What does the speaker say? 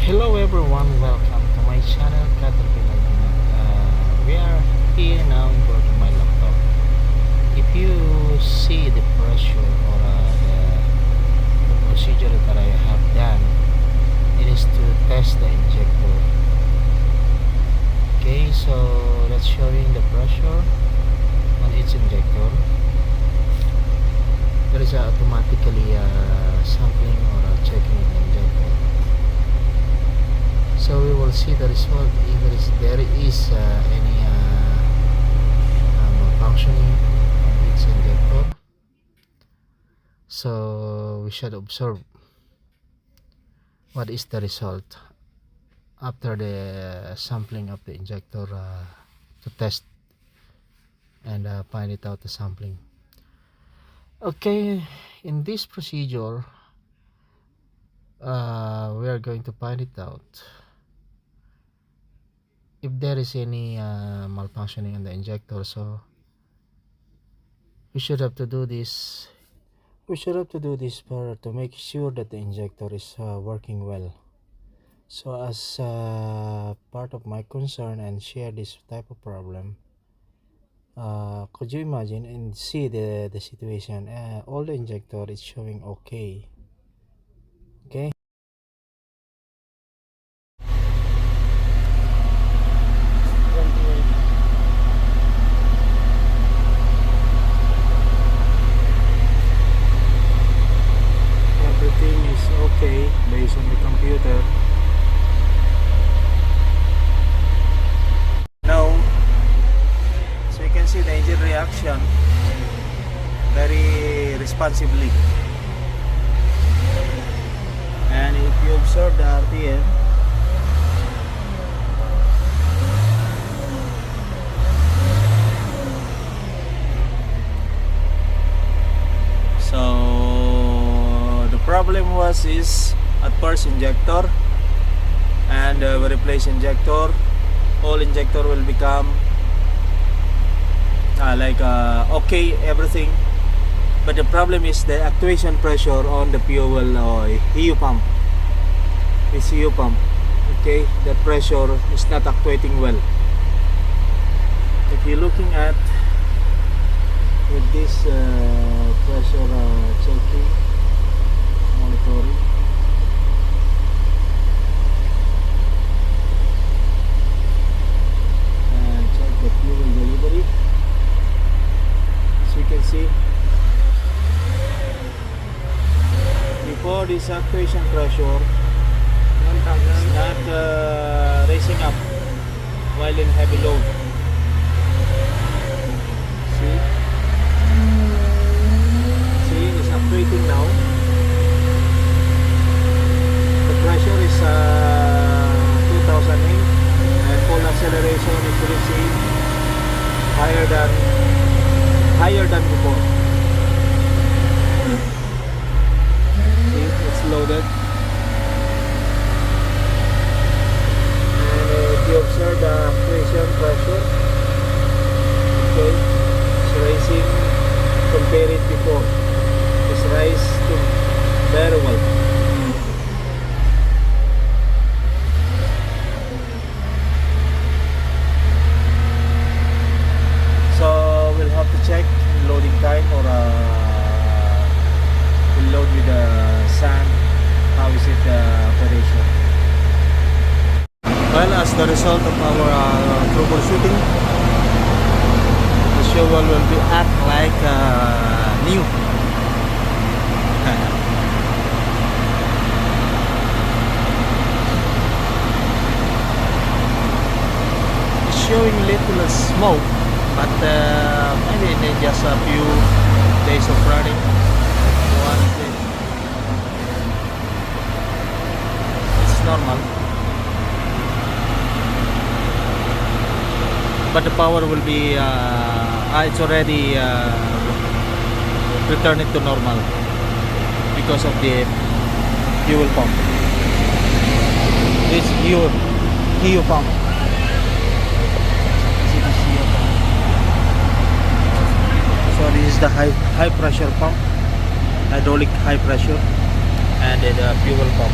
Hello everyone, welcome to my channel Caterpillar. We are here now importing my laptop. If you see the pressure or the procedure that I have done, it is to test the injector. Okay, so that's showing the pressure on each injector. There is automatically sampling or checking of the injector. So we will see the result if there is any malfunctioning on each injector. So we should observe what is the result after the sampling of the injector to test and find it out the sampling. Okay, in this procedure we are going to find it out if there is any malfunctioning in the injector. So we should have to do this to make sure that the injector is working well. So as part of my concern and share this type of problem, could you imagine and see the situation? All the injector is showing okay. Everything is okay based on the computer. Now, so you can see the engine reaction very responsibly. And if you observe the RPM, so the problem is at first injector, and we replace injector, all injector will become okay, everything. But the problem is the actuation pressure on the fuel EU pump. This EU pump, okay, the pressure is not actuating well. If you're looking at with this pressure checking, monitoring, and check the fuel delivery, as you can see, before this actuation pressure is not raising up while in heavy load. See, it's actuating now. The pressure is 2008 and full acceleration is reaching higher than before. See, it's loaded. And if you observe the actuation pressure, okay, it's rising compared it before. It's rise to very well. So we'll have to check loading time, or we'll load with the sand. How is it operation? Well, as the result of our troubleshooting, the fuel will be act like new. It's showing little smoke, but maybe in just a few days of running, it's normal. But the power will be it's already returning to normal because of the fuel pump. It's EU pump. See this EU pump. So this is the high pressure pump, hydraulic high pressure, and the fuel pump.